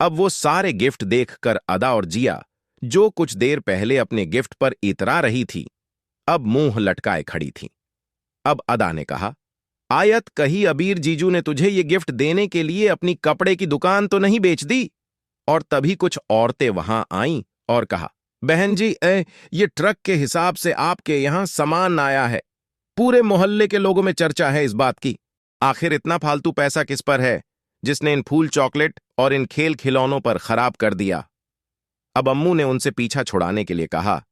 अब वो सारे गिफ्ट देखकर अदा और जिया, जो कुछ देर पहले अपने गिफ्ट पर इतरा रही थी, अब मुंह लटकाए खड़ी थी। अब अदा ने कहा, आयत, कहीं अबीर जीजू ने तुझे ये गिफ्ट देने के लिए अपनी कपड़े की दुकान तो नहीं बेच दी? और तभी कुछ औरतें वहां आईं और कहा, बहन जी, ये ट्रक के हिसाब से आपके यहां सामान आया है। पूरे मोहल्ले के लोगों में चर्चा है इस बात की। आखिर इतना फालतू पैसा किस पर है, जिसने इन फूल चॉकलेट और इन खेल खिलौनों पर खराब कर दिया? अब अम्मू ने उनसे पीछा छुड़ाने के लिए कहा,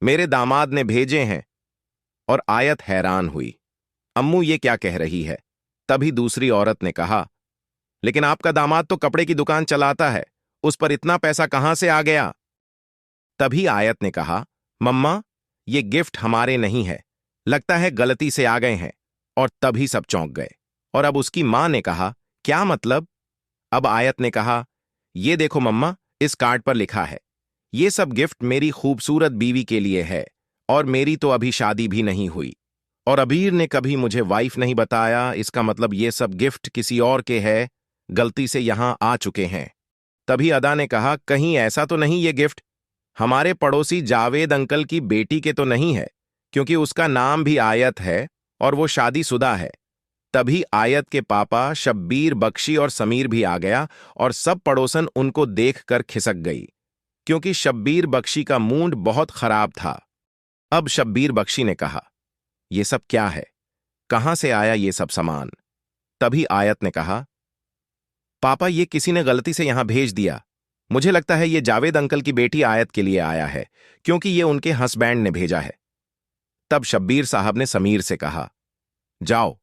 मेरे दामाद ने भेजे हैं। और आयत हैरान हुई, अम्मू ये क्या कह रही है? तभी दूसरी औरत ने कहा, लेकिन आपका दामाद तो कपड़े की दुकान चलाता है, उस पर इतना पैसा कहां से आ गया? तभी आयत ने कहा, मम्मा, ये गिफ्ट हमारे नहीं है, लगता है गलती से आ गए हैं। और तभी सब चौंक गए। और अब उसकी मां ने कहा, क्या मतलब? अब आयत ने कहा, ये देखो मम्मा, इस कार्ड पर लिखा है, ये सब गिफ्ट मेरी खूबसूरत बीवी के लिए है, और मेरी तो अभी शादी भी नहीं हुई। और अबीर ने कभी मुझे वाइफ नहीं बताया, इसका मतलब ये सब गिफ्ट किसी और के है, गलती से यहां आ चुके हैं। तभी अदा ने कहा, कहीं ऐसा तो नहीं ये गिफ्ट हमारे पड़ोसी जावेद अंकल की बेटी के तो नहीं है, क्योंकि उसका नाम भी आयत है और वो शादीशुदा है। तभी आयत के पापा शब्बीर बख्शी और समीर भी आ गया, और सब पड़ोसन उनको देखकर खिसक गई, क्योंकि शब्बीर बख्शी का मूड बहुत खराब था। अब शब्बीर बख्शी ने कहा, ये सब क्या है? कहां से आया ये सब सामान? तभी आयत ने कहा, पापा, ये किसी ने गलती से यहां भेज दिया। मुझे लगता है ये जावेद अंकल की बेटी आयत के लिए आया है, क्योंकि ये उनके हस्बैंड ने भेजा है। तब शब्बीर साहब ने समीर से कहा, जाओ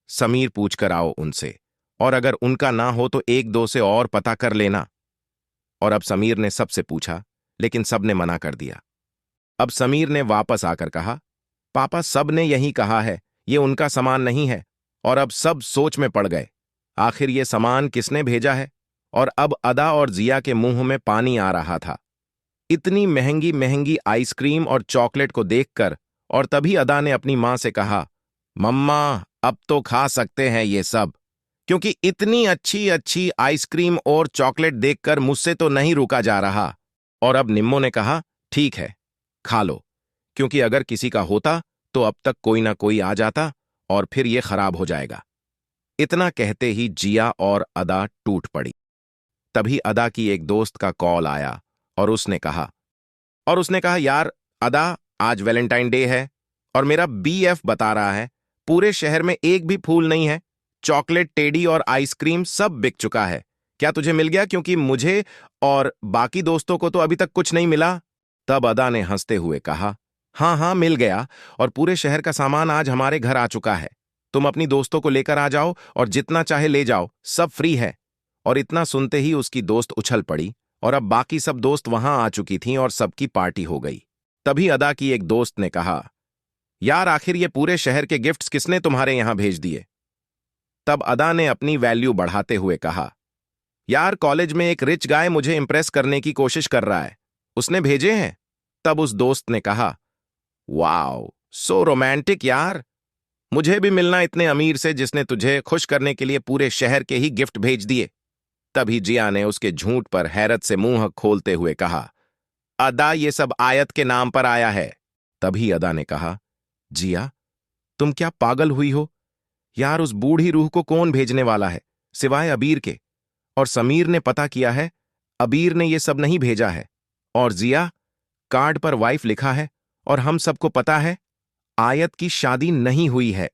समीर, पूछ कर आओ उनसे, और अगर उनका ना हो तो एक दो से और पता कर लेना। और अब समीर ने सबसे पूछा, लेकिन सब ने मना कर दिया। अब समीर ने वापस आकर कहा, पापा, सब ने यही कहा है, ये उनका सामान नहीं है। और अब सब सोच में पड़ गए, आखिर ये सामान किसने भेजा है? और अब अदा और जिया के मुंह में पानी आ रहा था, इतनी महंगी महंगी आइसक्रीम और चॉकलेट को देखकर। और तभी अदा ने अपनी मां से कहा, मम्मा, अब तो खा सकते हैं ये सब, क्योंकि इतनी अच्छी अच्छी आइसक्रीम और चॉकलेट देखकर मुझसे तो नहीं रुका जा रहा। और अब निम्मो ने कहा, ठीक है, खा लो, क्योंकि अगर किसी का होता तो अब तक कोई ना कोई आ जाता और फिर ये खराब हो जाएगा। इतना कहते ही जिया और अदा टूट पड़ी। तभी अदा की एक दोस्त का कॉल आया, और उसने कहा, यार अदा, आज वैलेंटाइन डे है और मेरा बीएफ बता रहा है पूरे शहर में एक भी फूल नहीं है, चॉकलेट, टेडी और आइसक्रीम सब बिक चुका है। क्या तुझे मिल गया? क्योंकि मुझे और बाकी दोस्तों को तो अभी तक कुछ नहीं मिला। तब अदा ने हंसते हुए कहा, हाँ हाँ, मिल गया, और पूरे शहर का सामान आज हमारे घर आ चुका है। तुम अपनी दोस्तों को लेकर आ जाओ और जितना चाहे ले जाओ, सब फ्री है। और इतना सुनते ही उसकी दोस्त उछल पड़ी, और अब बाकी सब दोस्त वहां आ चुकी थीं और सबकी पार्टी हो गई। तभी अदा की एक दोस्त ने कहा, यार आखिर ये पूरे शहर के गिफ्ट्स किसने तुम्हारे यहां भेज दिए? तब अदा ने अपनी वैल्यू बढ़ाते हुए कहा, यार कॉलेज में एक रिच गाय मुझे इंप्रेस करने की कोशिश कर रहा है, उसने भेजे हैं। तब उस दोस्त ने कहा, वाओ, सो रोमांटिक यार, मुझे भी मिलना इतने अमीर से जिसने तुझे खुश करने के लिए पूरे शहर के ही गिफ्ट भेज दिए। तभी जिया ने उसके झूठ पर हैरत से मुंह खोलते हुए कहा, अदा, ये सब आयत के नाम पर आया है। तभी अदा ने कहा, जिया, तुम क्या पागल हुई हो? यार उस बूढ़ी रूह को कौन भेजने वाला है सिवाय अबीर के? और समीर ने पता किया है, अबीर ने ये सब नहीं भेजा है। और जिया, कार्ड पर वाइफ लिखा है, और हम सबको पता है आयत की शादी नहीं हुई है।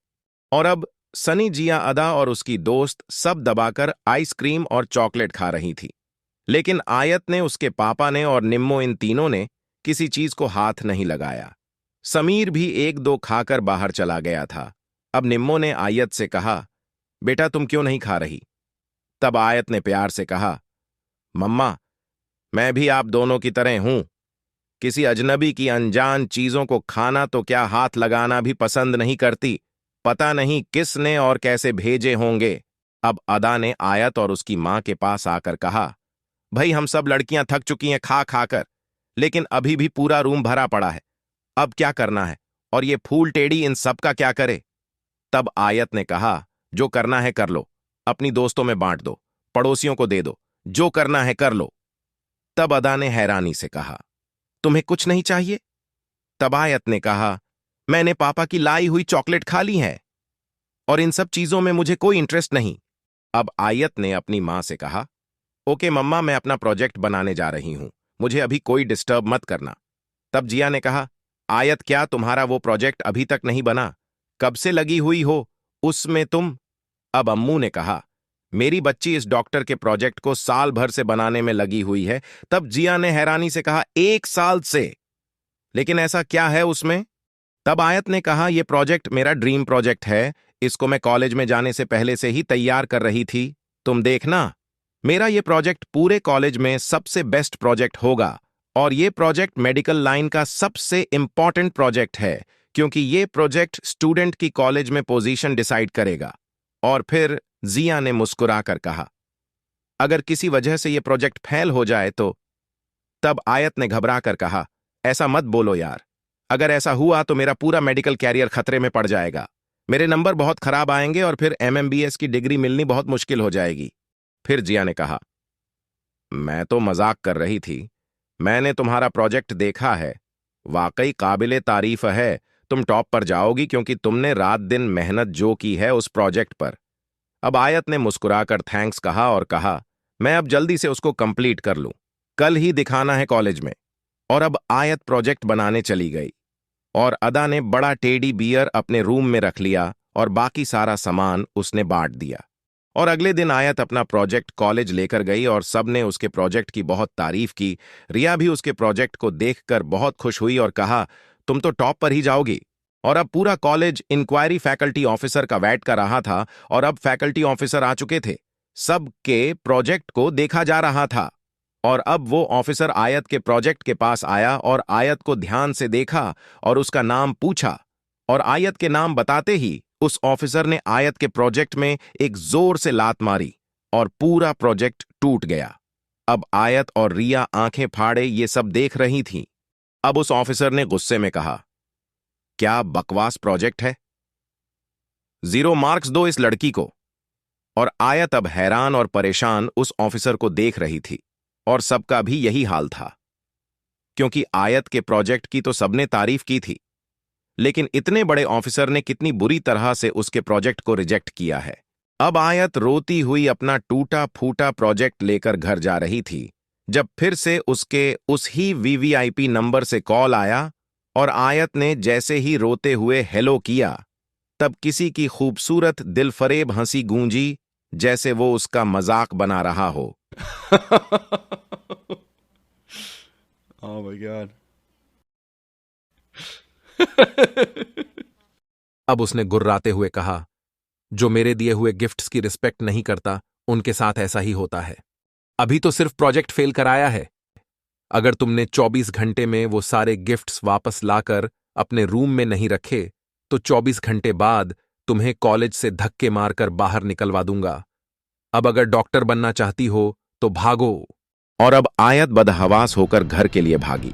और अब सनी, जिया, अदा और उसकी दोस्त सब दबाकर आइसक्रीम और चॉकलेट खा रही थी, लेकिन आयत ने, उसके पापा ने और निम्मो, इन तीनों ने किसी चीज को हाथ नहीं लगाया। समीर भी एक दो खाकर बाहर चला गया था। अब निम्मो ने आयत से कहा, बेटा तुम क्यों नहीं खा रही? तब आयत ने प्यार से कहा, मम्मा, मैं भी आप दोनों की तरह हूं, किसी अजनबी की अनजान चीजों को खाना तो क्या, हाथ लगाना भी पसंद नहीं करती। पता नहीं किसने और कैसे भेजे होंगे। अब अदा ने आयत और उसकी मां के पास आकर कहा, भाई हम सब लड़कियां थक चुकी हैं खा खाकर, लेकिन अभी भी पूरा रूम भरा पड़ा है, अब क्या करना है? और ये फूल टेढ़ी इन सब का क्या करे? तब आयत ने कहा, जो करना है कर लो, अपनी दोस्तों में बांट दो, पड़ोसियों को दे दो, जो करना है कर लो। तब अदा ने हैरानी से कहा, तुम्हें कुछ नहीं चाहिए? तब आयत ने कहा, मैंने पापा की लाई हुई चॉकलेट खा ली है और इन सब चीजों में मुझे कोई इंटरेस्ट नहीं। अब आयत ने अपनी मां से कहा, ओके मम्मा, मैं अपना प्रोजेक्ट बनाने जा रही हूं, मुझे अभी कोई डिस्टर्ब मत करना। तब जिया ने कहा, आयत क्या तुम्हारा वो प्रोजेक्ट अभी तक नहीं बना? कब से लगी हुई हो उसमें तुम? अब अम्मू ने कहा, मेरी बच्ची इस डॉक्टर के प्रोजेक्ट को साल भर से बनाने में लगी हुई है। तब जिया ने हैरानी से कहा, 1 साल से? लेकिन ऐसा क्या है उसमें? तब आयत ने कहा, यह प्रोजेक्ट मेरा ड्रीम प्रोजेक्ट है, इसको मैं कॉलेज में जाने से पहले से ही तैयार कर रही थी। तुम देखना, मेरा ये प्रोजेक्ट पूरे कॉलेज में सबसे बेस्ट प्रोजेक्ट होगा और ये प्रोजेक्ट मेडिकल लाइन का सबसे इंपॉर्टेंट प्रोजेक्ट है, क्योंकि ये प्रोजेक्ट स्टूडेंट की कॉलेज में पोजीशन डिसाइड करेगा। और फिर जिया ने मुस्कुराकर कहा, अगर किसी वजह से यह प्रोजेक्ट फेल हो जाए तो? तब आयत ने घबरा कर कहा, ऐसा मत बोलो यार, अगर ऐसा हुआ तो मेरा पूरा मेडिकल कैरियर खतरे में पड़ जाएगा। मेरे नंबर बहुत खराब आएंगे और फिर एमएमबीएस की डिग्री मिलनी बहुत मुश्किल हो जाएगी। फिर जिया ने कहा, मैं तो मजाक कर रही थी, मैंने तुम्हारा प्रोजेक्ट देखा है, वाकई काबिले तारीफ है। तुम टॉप पर जाओगी क्योंकि तुमने रात दिन मेहनत जो की है उस प्रोजेक्ट पर। अब आयत ने मुस्कुराकर थैंक्स कहा और कहा, मैं अब जल्दी से उसको कंप्लीट कर लूं, कल ही दिखाना है कॉलेज में। और अब आयत प्रोजेक्ट बनाने चली गई और अदा ने बड़ा टेडी बियर अपने रूम में रख लिया और बाकी सारा सामान उसने बांट दिया। और अगले दिन आयत अपना प्रोजेक्ट कॉलेज लेकर गई और सबने उसके प्रोजेक्ट की बहुत तारीफ की। रिया भी उसके प्रोजेक्ट को देखकर बहुत खुश हुई और कहा, तुम तो टॉप पर ही जाओगी। और अब पूरा कॉलेज इंक्वायरी फैकल्टी ऑफिसर का वेट कर रहा था और अब फैकल्टी ऑफिसर आ चुके थे। सबके प्रोजेक्ट को देखा जा रहा था और अब वो ऑफिसर आयत के प्रोजेक्ट के पास आया और आयत को ध्यान से देखा और उसका नाम पूछा। और आयत के नाम बताते ही उस ऑफिसर ने आयत के प्रोजेक्ट में एक जोर से लात मारी और पूरा प्रोजेक्ट टूट गया। अब आयत और रिया आंखें फाड़े ये सब देख रही थीं। अब उस ऑफिसर ने गुस्से में कहा, क्या बकवास प्रोजेक्ट है, 0 मार्क्स दो इस लड़की को। और आयत अब हैरान और परेशान उस ऑफिसर को देख रही थी और सबका भी यही हाल था, क्योंकि आयत के प्रोजेक्ट की तो सबने तारीफ की थी, लेकिन इतने बड़े ऑफिसर ने कितनी बुरी तरह से उसके प्रोजेक्ट को रिजेक्ट किया है। अब आयत रोती हुई अपना टूटा फूटा प्रोजेक्ट लेकर घर जा रही थी जब फिर से उसके उस ही वीवीआईपी नंबर से कॉल आया और आयत ने जैसे ही रोते हुए हेलो किया तब किसी की खूबसूरत दिलफरेब हंसी गूंजी, जैसे वो उसका मजाक बना रहा हो। Oh my God. अब उसने गुर्राते हुए कहा, जो मेरे दिए हुए गिफ्ट्स की रिस्पेक्ट नहीं करता उनके साथ ऐसा ही होता है। अभी तो सिर्फ प्रोजेक्ट फेल कराया है। अगर तुमने 24 घंटे में वो सारे गिफ्ट्स वापस लाकर अपने रूम में नहीं रखे तो 24 घंटे बाद तुम्हें कॉलेज से धक्के मारकर बाहर निकलवा दूंगा। अब अगर डॉक्टर बनना चाहती हो तो भागो। और अब आयत बदहवास होकर घर के लिए भागी,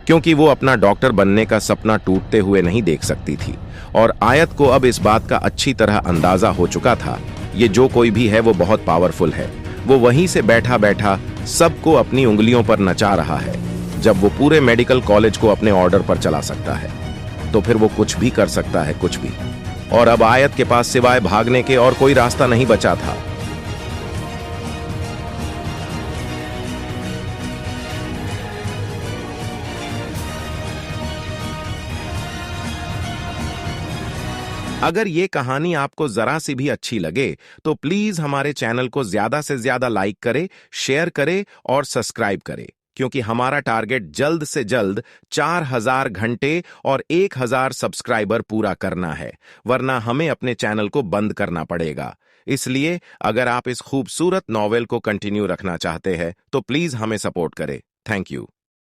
क्योंकि वो अपना डॉक्टर बनने का सपना टूटते हुए नहीं देख सकती थी। और आयत को अब इस बात का अच्छी तरह अंदाजा हो चुका था, ये जो कोई भी है वो बहुत पावरफुल है। वो वहीं से बैठा बैठा सबको अपनी उंगलियों पर नचा रहा है। जब वो पूरे मेडिकल कॉलेज को अपने ऑर्डर पर चला सकता है तो फिर वो कुछ भी कर सकता है, कुछ भी। और अब आयत के पास सिवाय भागने के और कोई रास्ता नहीं बचा था। अगर ये कहानी आपको जरा सी भी अच्छी लगे तो प्लीज हमारे चैनल को ज्यादा से ज्यादा लाइक करें, शेयर करें और सब्सक्राइब करें, क्योंकि हमारा टारगेट जल्द से जल्द 4000 घंटे और 1000 सब्सक्राइबर पूरा करना है, वरना हमें अपने चैनल को बंद करना पड़ेगा। इसलिए अगर आप इस खूबसूरत नॉवेल को कंटिन्यू रखना चाहते हैं तो प्लीज हमें सपोर्ट करें। Thank you.